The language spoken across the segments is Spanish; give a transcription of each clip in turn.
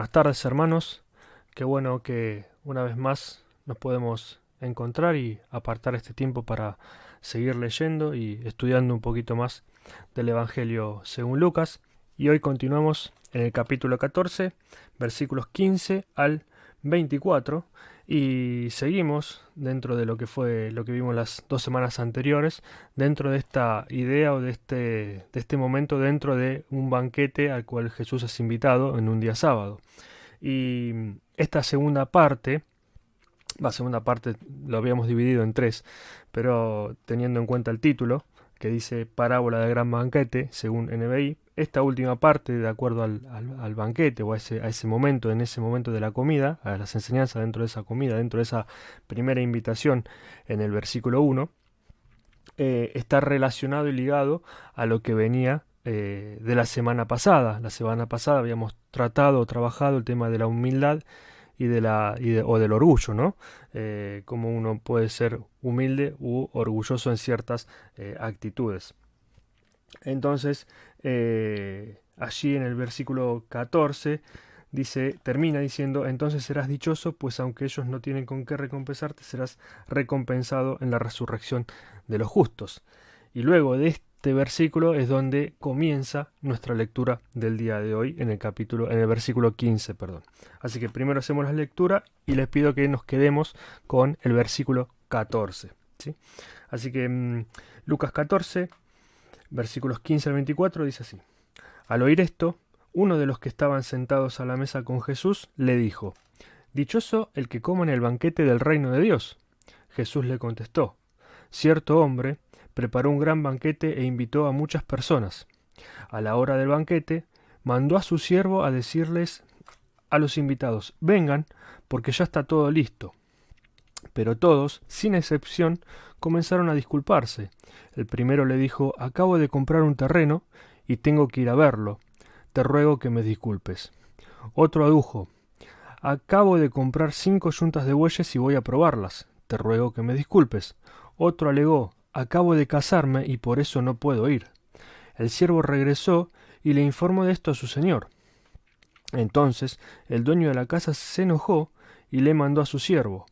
Buenas tardes, hermanos. Qué bueno que una vez más nos podemos encontrar y apartar este tiempo para seguir leyendo y estudiando un poquito más del Evangelio según Lucas. Y hoy continuamos en el capítulo 14, versículos 15 al 24, y seguimos dentro de lo que fue lo que vimos las 2 semanas anteriores, dentro de esta idea o de este momento dentro de un banquete al cual Jesús es invitado en un día sábado. Y esta segunda parte lo habíamos dividido en tres, pero teniendo en cuenta el título, que dice Parábola del Gran Banquete, según NBI, esta última parte, de acuerdo al banquete o a ese momento, en ese momento de la comida, a las enseñanzas dentro de esa comida, dentro de esa primera invitación en el versículo 1, está relacionado y ligado a lo que venía de la semana pasada. La semana pasada habíamos tratado o trabajado el tema de la humildad o del orgullo, ¿no? Cómo uno puede ser humilde u orgulloso en ciertas actitudes. Entonces, allí en el versículo 14 termina diciendo: entonces serás dichoso, pues aunque ellos no tienen con qué recompensarte, serás recompensado en la resurrección de los justos. Y luego de este versículo es donde comienza nuestra lectura del día de hoy, en el versículo 15, perdón. Así que primero hacemos la lectura y les pido que nos quedemos con el versículo 14, ¿sí? Así que Lucas 14, versículos 15 al 24, dice así: Al oír esto, uno de los que estaban sentados a la mesa con Jesús le dijo: Dichoso el que coma en el banquete del reino de Dios. Jesús le contestó: Cierto hombre preparó un gran banquete e invitó a muchas personas. A la hora del banquete, mandó a su siervo a decirles a los invitados: vengan, porque ya está todo listo. Pero todos, sin excepción, comenzaron a disculparse. El primero le dijo: acabo de comprar un terreno y tengo que ir a verlo. Te ruego que me disculpes. Otro adujo: acabo de comprar 5 yuntas de bueyes y voy a probarlas. Te ruego que me disculpes. Otro alegó: acabo de casarme y por eso no puedo ir. El siervo regresó y le informó de esto a su señor. Entonces el dueño de la casa se enojó y le mandó a su siervo: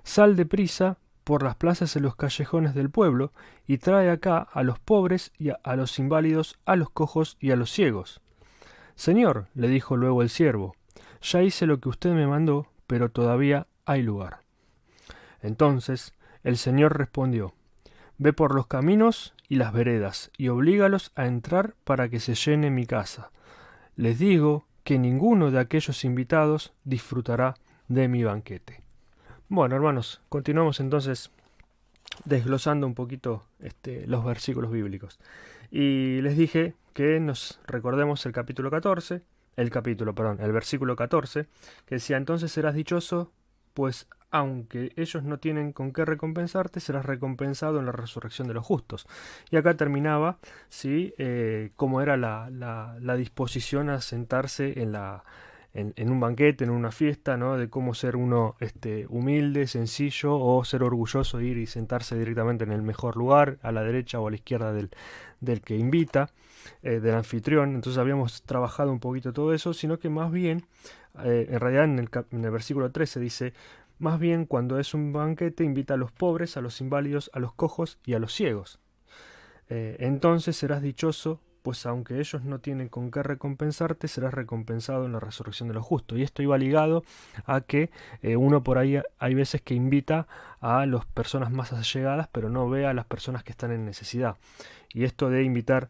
sal deprisa por las plazas y los callejones del pueblo y trae acá a los pobres y a los inválidos, a los cojos y a los ciegos. Señor, le dijo luego el siervo, ya hice lo que usted me mandó, pero todavía hay lugar. Entonces el señor respondió: ve por los caminos y las veredas y oblígalos a entrar para que se llene mi casa. Les digo que ninguno de aquellos invitados disfrutará de mi banquete. Bueno, hermanos, continuamos entonces desglosando un poquito los versículos bíblicos. Y les dije que nos recordemos el versículo 14, que decía: entonces serás dichoso, pues aunque ellos no tienen con qué recompensarte, serás recompensado en la resurrección de los justos. Y acá terminaba, ¿sí? Cómo era la disposición a sentarse en un banquete, en una fiesta, ¿no? De cómo ser uno humilde, sencillo, o ser orgulloso, ir y sentarse directamente en el mejor lugar, a la derecha o a la izquierda del que invita, del anfitrión. Entonces habíamos trabajado un poquito todo eso, sino que más bien, en realidad en el versículo 13 dice: más bien, cuando es un banquete, invita a los pobres, a los inválidos, a los cojos y a los ciegos. Entonces serás dichoso, pues aunque ellos no tienen con qué recompensarte, serás recompensado en la resurrección de los justos. Y esto iba ligado a que uno por ahí hay veces que invita a las personas más allegadas, pero no ve a las personas que están en necesidad. Y esto de invitar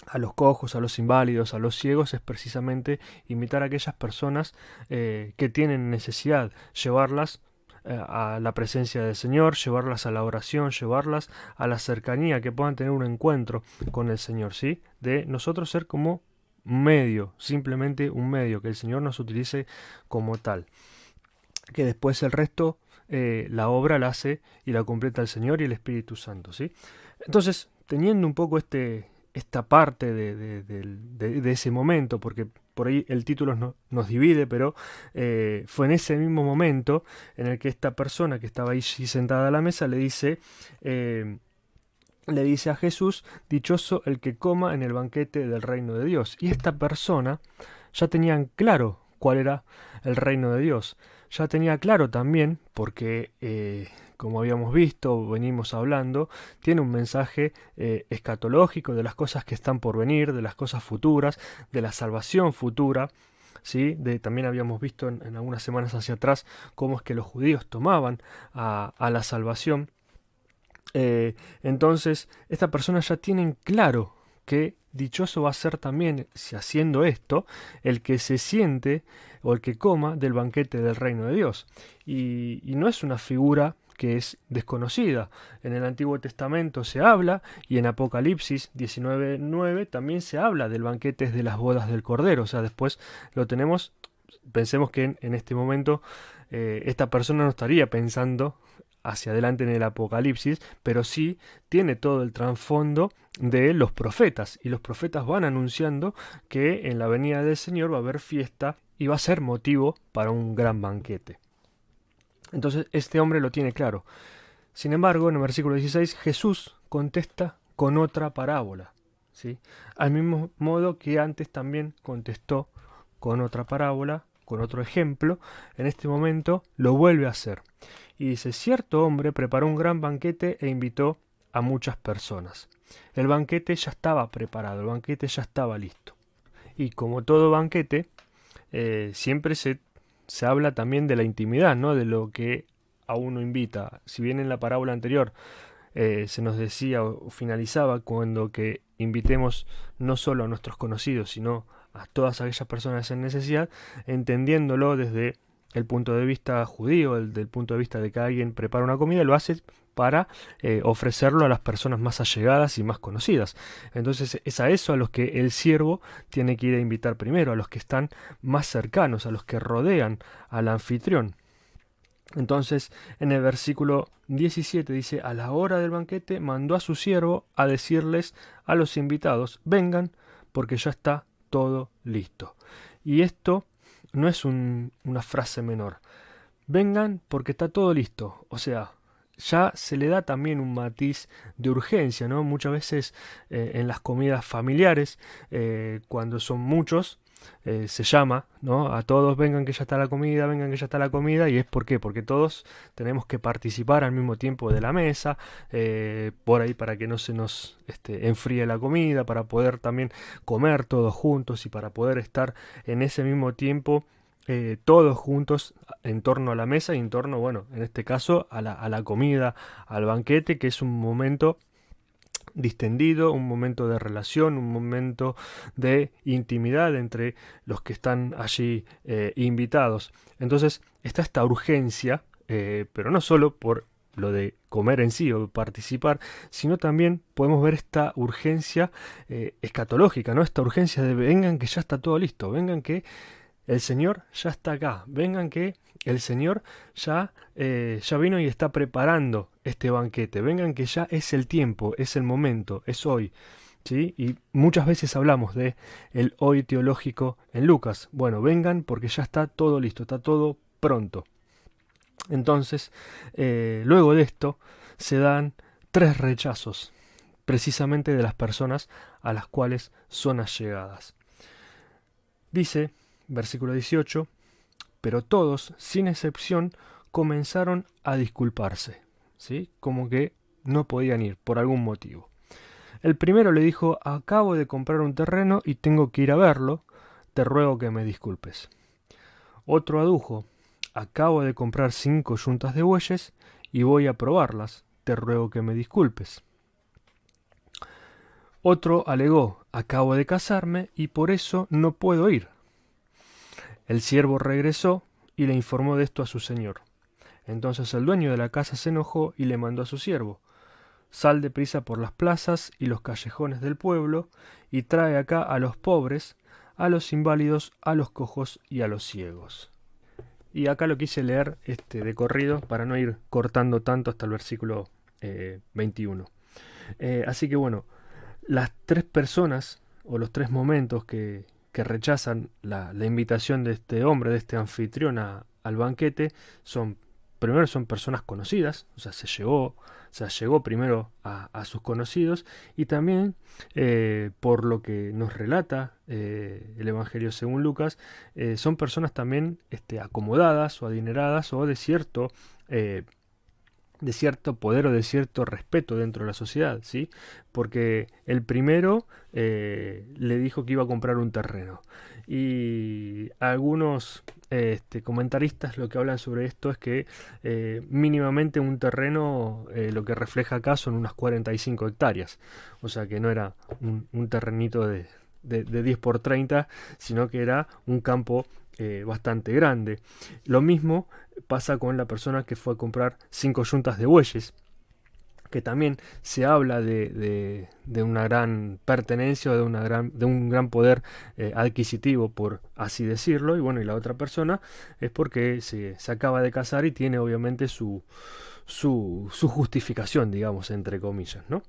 a los cojos, a los inválidos, a los ciegos, es precisamente invitar a aquellas personas que tienen necesidad, llevarlas a la presencia del Señor, llevarlas a la oración, llevarlas a la cercanía, que puedan tener un encuentro con el Señor, ¿sí? De nosotros ser como medio, simplemente un medio, que el Señor nos utilice como tal. Que después el resto, la obra la hace y la completa el Señor y el Espíritu Santo, ¿sí? Entonces, teniendo un poco esta parte de ese momento, porque por ahí el título nos divide, pero fue en ese mismo momento en el que esta persona que estaba ahí sentada a la mesa le dice a Jesús: dichoso el que coma en el banquete del reino de Dios. Y esta persona ya tenían claro cuál era el reino de Dios. Ya tenía claro también, porque como habíamos visto, venimos hablando, tiene un mensaje escatológico de las cosas que están por venir, de las cosas futuras, de la salvación futura. ¿Sí? También habíamos visto en algunas semanas hacia atrás cómo es que los judíos tomaban a la salvación. Entonces, esta persona ya tiene claro que dichoso va a ser también, si haciendo esto, el que se siente o el que coma del banquete del reino de Dios. Y no es una figura que es desconocida. En el Antiguo Testamento se habla, y en Apocalipsis 19:9 también se habla del banquete de las bodas del Cordero. O sea, después lo tenemos, pensemos que en este momento esta persona no estaría pensando hacia adelante en el Apocalipsis, pero sí tiene todo el trasfondo de los profetas, y los profetas van anunciando que en la venida del Señor va a haber fiesta y va a ser motivo para un gran banquete. Entonces este hombre lo tiene claro. Sin embargo, en el versículo 16 Jesús contesta con otra parábola, ¿sí? Al mismo modo que antes también contestó con otra parábola, con otro ejemplo, en este momento lo vuelve a hacer. Y dice, cierto hombre preparó un gran banquete e invitó a muchas personas. El banquete ya estaba preparado, el banquete ya estaba listo. Y como todo banquete, siempre se habla también de la intimidad, ¿no? De lo que a uno invita. Si bien en la parábola anterior se nos decía o finalizaba cuando que invitemos no solo a nuestros conocidos, sino a todas aquellas personas en necesidad, entendiéndolo desde el punto de vista judío, del punto de vista de que alguien prepara una comida, lo hace para ofrecerlo a las personas más allegadas y más conocidas. Entonces es a eso a los que el siervo tiene que ir a invitar primero, a los que están más cercanos, a los que rodean al anfitrión. Entonces en el versículo 17 dice, a la hora del banquete mandó a su siervo a decirles a los invitados, vengan porque ya está todo listo. Y esto no es una frase menor. Vengan porque está todo listo. O sea, ya se le da también un matiz de urgencia, ¿no? Muchas veces en las comidas familiares, cuando son muchos, se llama, ¿no? A todos, vengan que ya está la comida, vengan que ya está la comida. ¿Y es por qué? Porque todos tenemos que participar al mismo tiempo de la mesa, por ahí para que no se nos enfríe la comida, para poder también comer todos juntos y para poder estar en ese mismo tiempo todos juntos en torno a la mesa y en torno, bueno, en este caso a la comida, al banquete, que es un momento distendido, un momento de relación, un momento de intimidad entre los que están allí invitados. Entonces está esta urgencia, pero no solo por lo de comer en sí o participar, sino también podemos ver esta urgencia escatológica, ¿no? Esta urgencia de vengan que ya está todo listo, vengan que el Señor ya está acá, vengan que el Señor ya vino y está preparando este banquete, vengan que ya es el tiempo, es el momento, es hoy. ¿Sí? Y muchas veces hablamos de el hoy teológico en Lucas. Bueno, vengan porque ya está todo listo, está todo pronto. Entonces, luego de esto, se dan 3 rechazos, precisamente de las personas a las cuales son allegadas. Dice, versículo 18, pero todos, sin excepción, comenzaron a disculparse, ¿sí? Como que no podían ir por algún motivo. El primero le dijo, acabo de comprar un terreno y tengo que ir a verlo, te ruego que me disculpes. Otro adujo, acabo de comprar 5 yuntas de bueyes y voy a probarlas, te ruego que me disculpes. Otro alegó, acabo de casarme y por eso no puedo ir. El siervo regresó y le informó de esto a su señor. Entonces el dueño de la casa se enojó y le mandó a su siervo, sal deprisa por las plazas y los callejones del pueblo y trae acá a los pobres, a los inválidos, a los cojos y a los ciegos. Y acá lo quise leer de corrido para no ir cortando tanto hasta el versículo 21. Así que bueno, las 3 personas o los 3 momentos que rechazan la invitación de este hombre, de este anfitrión al banquete, son primero son personas conocidas, o sea, llegó primero a sus conocidos, y también por lo que nos relata el Evangelio según Lucas, son personas también acomodadas o adineradas o de cierto poder o de cierto respeto dentro de la sociedad, ¿sí? Porque el primero le dijo que iba a comprar un terreno. Y algunos comentaristas lo que hablan sobre esto es que mínimamente un terreno lo que refleja acá son unas 45 hectáreas. O sea que no era un terrenito de 10 por 30, sino que era un campo bastante grande. Lo mismo pasa con la persona que fue a comprar 5 yuntas de bueyes, que también se habla de una gran pertenencia o de un gran poder adquisitivo, por así decirlo. Y bueno, y la otra persona es porque se acaba de casar y tiene obviamente su justificación, digamos, entre comillas, ¿no?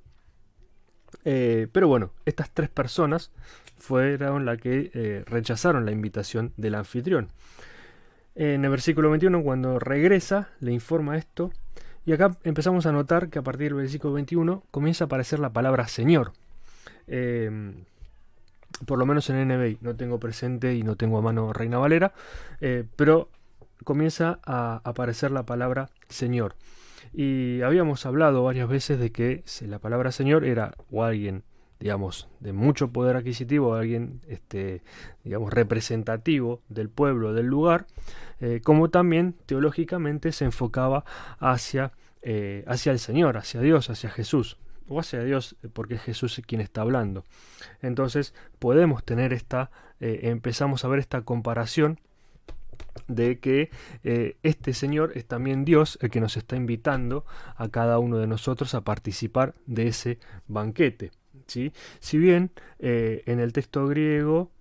Pero bueno, estas 3 personas fueron las que rechazaron la invitación del anfitrión. En el versículo 21, cuando regresa, le informa esto. Y acá empezamos a notar que a partir del versículo 21 comienza a aparecer la palabra Señor. Por lo menos en NBI, no tengo presente y no tengo a mano Reina Valera, pero comienza a aparecer la palabra Señor. Y habíamos hablado varias veces de que la palabra Señor era o alguien, digamos, de mucho poder adquisitivo, alguien, digamos, representativo del pueblo, del lugar, como también teológicamente se enfocaba hacia el Señor, hacia Dios, hacia Jesús, o hacia Dios, porque es Jesús quien está hablando. Entonces podemos tener empezamos a ver esta comparación de que este Señor es también Dios el que nos está invitando a cada uno de nosotros a participar de ese banquete, ¿sí? Si bien en el texto griego,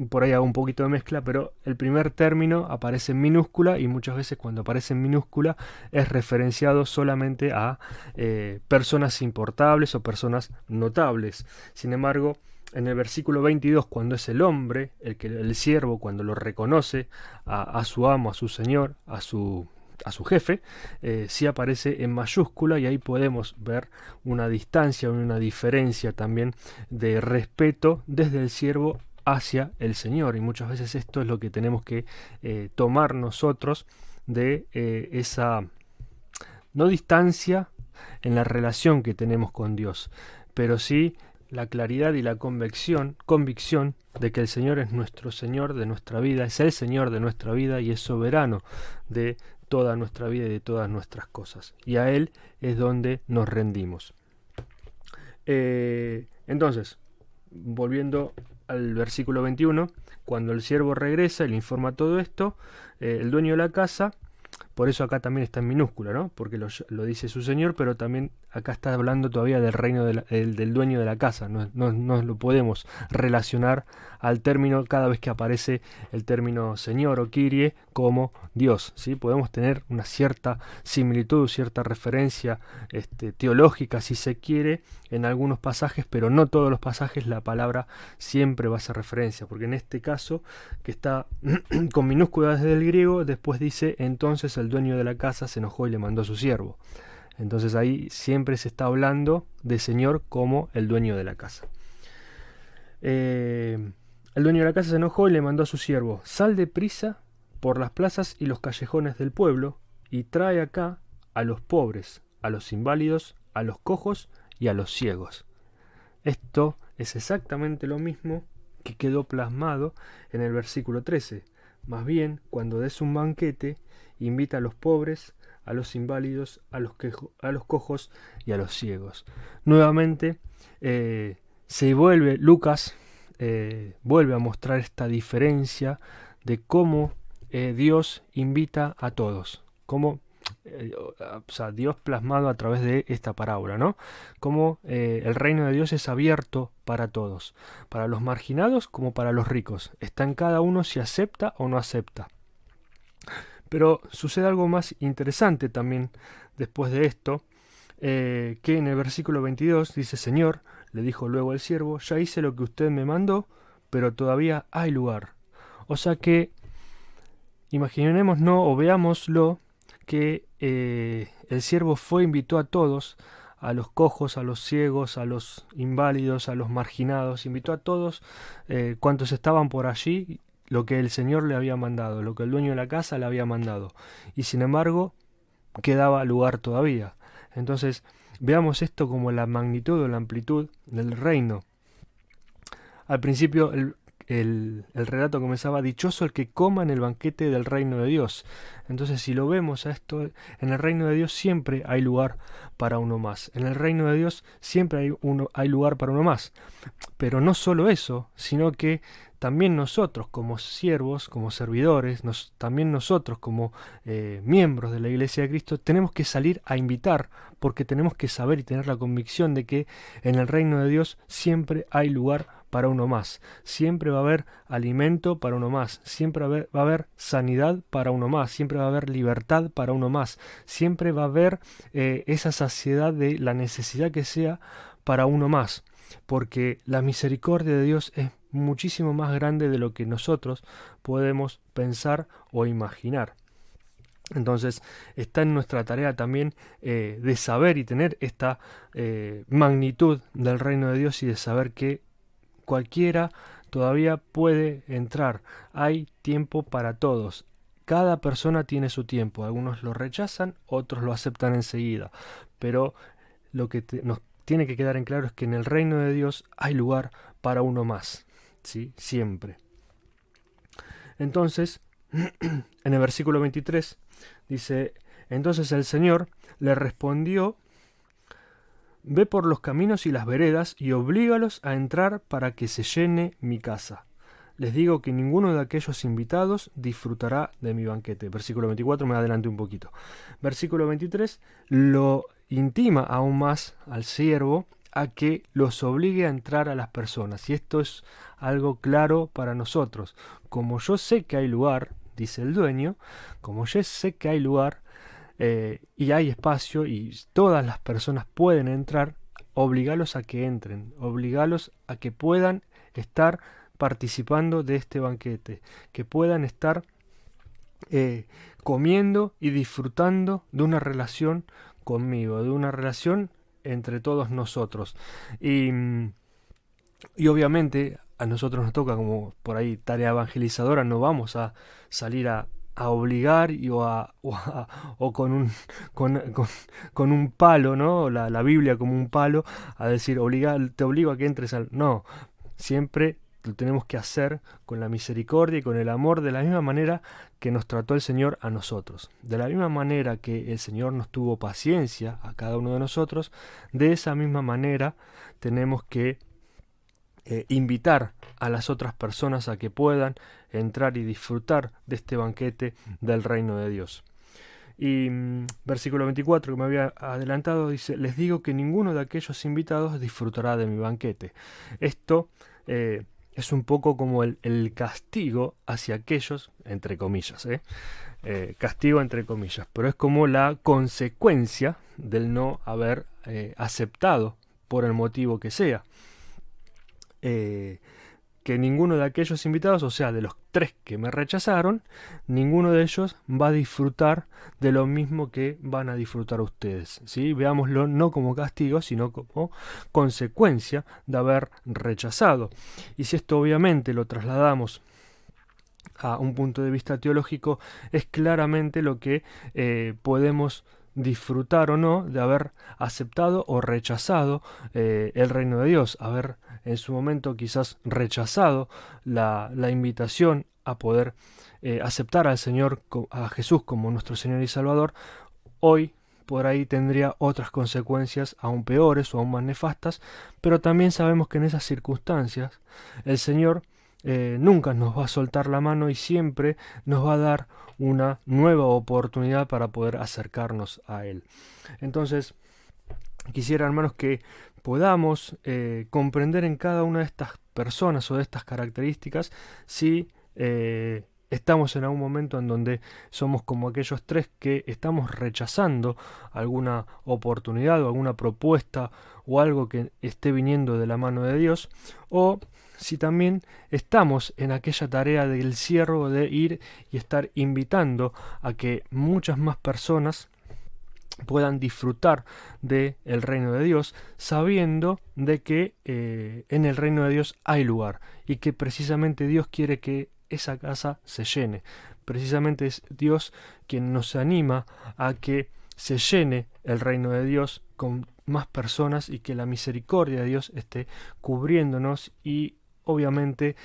por ahí hago un poquito de mezcla, pero el primer término aparece en minúscula y muchas veces cuando aparece en minúscula es referenciado solamente a personas importables o personas notables. Sin embargo, en el versículo 22, cuando es el hombre, el siervo, cuando lo reconoce a su amo, a su señor, a su jefe, sí aparece en mayúscula, y ahí podemos ver una distancia, una diferencia también de respeto desde el siervo hacia el Señor. Y muchas veces esto es lo que tenemos que tomar nosotros de esa, no distancia en la relación que tenemos con Dios, pero sí la claridad y la convicción de que el Señor es nuestro Señor de nuestra vida, es el Señor de nuestra vida y es soberano de toda nuestra vida y de todas nuestras cosas. Y a Él es donde nos rendimos. Entonces, volviendo al versículo 21, cuando el siervo regresa y le informa todo esto, el dueño de la casa, por eso acá también está en minúscula, ¿no? Porque lo dice su señor, pero también acá está hablando todavía del reino del dueño de la casa. No lo podemos relacionar al término cada vez que aparece el término señor o Kyrie como Dios, ¿sí? Podemos tener una cierta similitud, cierta referencia teológica, si se quiere, en algunos pasajes, pero no todos los pasajes la palabra siempre va a hacer referencia, porque en este caso, que está con minúsculas desde el griego, después dice: entonces el dueño de la casa se enojó y le mandó a su siervo. Entonces ahí siempre se está hablando de Señor como el dueño de la casa. El dueño de la casa se enojó y le mandó a su siervo: sal deprisa por las plazas y los callejones del pueblo y trae acá a los pobres, a los inválidos, a los cojos y a los ciegos. Esto es exactamente lo mismo que quedó plasmado en el versículo 13. Más bien, cuando des un banquete, invita a los pobres, a los inválidos, a los cojos y a los ciegos. Nuevamente, Lucas vuelve a mostrar esta diferencia de cómo Dios invita a todos, cómo Dios plasmado a través de esta parábola, ¿no? Cómo el reino de Dios es abierto para todos, para los marginados como para los ricos. Está en cada uno si acepta o no acepta. Pero sucede algo más interesante también después de esto, que en el versículo 22 dice: Señor, le dijo luego el siervo, ya hice lo que usted me mandó, pero todavía hay lugar. O sea que, imaginémonos o veámoslo, que el siervo fue, invitó a todos, a los cojos, a los ciegos, a los inválidos, a los marginados, invitó a todos cuantos estaban por allí, lo que el Señor le había mandado, lo que el dueño de la casa le había mandado. Y sin embargo, quedaba lugar todavía. Entonces, veamos esto como la magnitud o la amplitud del reino. Al principio el relato comenzaba: dichoso el que coma en el banquete del reino de Dios. Entonces, si lo vemos a esto, en el reino de Dios siempre hay lugar para uno más. En el reino de Dios siempre hay lugar para uno más. Pero no solo eso, sino que también nosotros como siervos, como servidores, también nosotros como miembros de la Iglesia de Cristo, tenemos que salir a invitar, porque tenemos que saber y tener la convicción de que en el reino de Dios siempre hay lugar para uno más. Siempre va a haber alimento para uno más. Siempre va a haber sanidad para uno más. Siempre va a haber libertad para uno más. Siempre va a haber esa saciedad de la necesidad que sea para uno más. Porque la misericordia de Dios es muchísimo más grande de lo que nosotros podemos pensar o imaginar. Entonces está en nuestra tarea también de saber y tener esta magnitud del reino de Dios, y de saber que cualquiera todavía puede entrar. Hay tiempo para todos. Cada persona tiene su tiempo. Algunos lo rechazan, otros lo aceptan enseguida. Pero lo que nos tiene que quedar en claro es que en el reino de Dios hay lugar para uno más. ¿Sí? Siempre. Entonces, en el versículo 23 dice: entonces el Señor le respondió: ve por los caminos y las veredas y oblígalos a entrar para que se llene mi casa. Les digo que ninguno de aquellos invitados disfrutará de mi banquete. Versículo 24, me adelanté un poquito. Versículo 23 lo intima aún más al siervo a que los obligue a entrar a las personas. Y esto es algo claro para nosotros. Como yo sé que hay lugar, dice el dueño, como yo sé que hay lugar y hay espacio y todas las personas pueden entrar, obligalos a que entren, obligalos a que puedan estar participando de este banquete, que puedan estar comiendo y disfrutando de una relación conmigo, de una relación entre todos nosotros. Y obviamente a nosotros nos toca, como por ahí tarea evangelizadora, no vamos a salir a obligar o con un palo, ¿no? La Biblia como un palo, a decir te obligo a que entres al... No, siempre lo tenemos que hacer con la misericordia y con el amor, de la misma manera que nos trató el Señor a nosotros. De la misma manera que el Señor nos tuvo paciencia a cada uno de nosotros, de esa misma manera tenemos que invitar a las otras personas a que puedan entrar y disfrutar de este banquete del reino de Dios. Y versículo 24, que me había adelantado, dice: les digo que ninguno de aquellos invitados disfrutará de mi banquete. Esto es un poco como el castigo hacia aquellos, entre comillas, castigo entre comillas, pero es como la consecuencia del no haber aceptado, por el motivo que sea, que ninguno de aquellos invitados, o sea, de los 3 que me rechazaron, ninguno de ellos va a disfrutar de lo mismo que van a disfrutar ustedes, ¿sí? Veámoslo no como castigo, sino como consecuencia de haber rechazado. Y si esto obviamente lo trasladamos a un punto de vista teológico, es claramente lo que podemos disfrutar o no de haber aceptado o rechazado el reino de Dios, haber en su momento quizás rechazado la invitación a poder aceptar al Señor, a Jesús como nuestro Señor y Salvador. Hoy por ahí tendría otras consecuencias aún peores o aún más nefastas, pero también sabemos que en esas circunstancias el Señor nunca nos va a soltar la mano y siempre nos va a dar una nueva oportunidad para poder acercarnos a Él. Entonces, quisiera, hermanos, que podamos comprender en cada una de estas personas o de estas características si estamos en algún momento en donde somos como aquellos 3 que estamos rechazando alguna oportunidad o alguna propuesta o algo que esté viniendo de la mano de Dios, o si también estamos en aquella tarea del siervo de ir y estar invitando a que muchas más personas puedan disfrutar del reino de Dios, sabiendo de que en el reino de Dios hay lugar y que precisamente Dios quiere que esa casa se llene. Precisamente es Dios quien nos anima a que se llene el reino de Dios con más personas y que la misericordia de Dios esté cubriéndonos y obviamente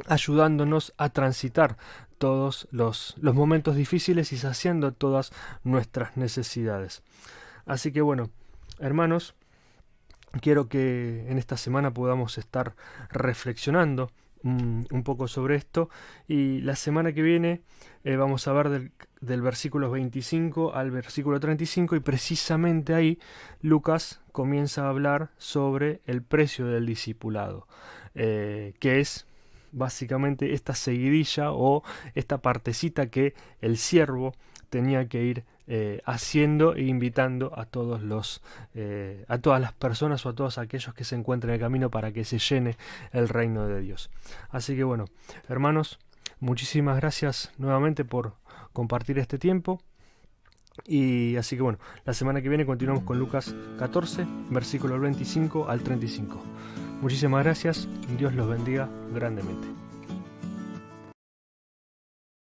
ayudándonos a transitar todos los momentos difíciles y saciando todas nuestras necesidades. Así que bueno, hermanos, quiero que en esta semana podamos estar reflexionando un poco sobre esto, y la semana que viene vamos a ver del versículo 25 al versículo 35, y precisamente ahí Lucas comienza a hablar sobre el precio del discipulado, que es básicamente esta seguidilla o esta partecita que el siervo tenía que ir haciendo e invitando a todas las personas o a todos aquellos que se encuentren en el camino para que se llene el reino de Dios. Así que bueno, hermanos, muchísimas gracias nuevamente por compartir este tiempo. Y así que bueno, la semana que viene continuamos con Lucas 14, versículo 25 al 35. Muchísimas gracias, Dios los bendiga grandemente.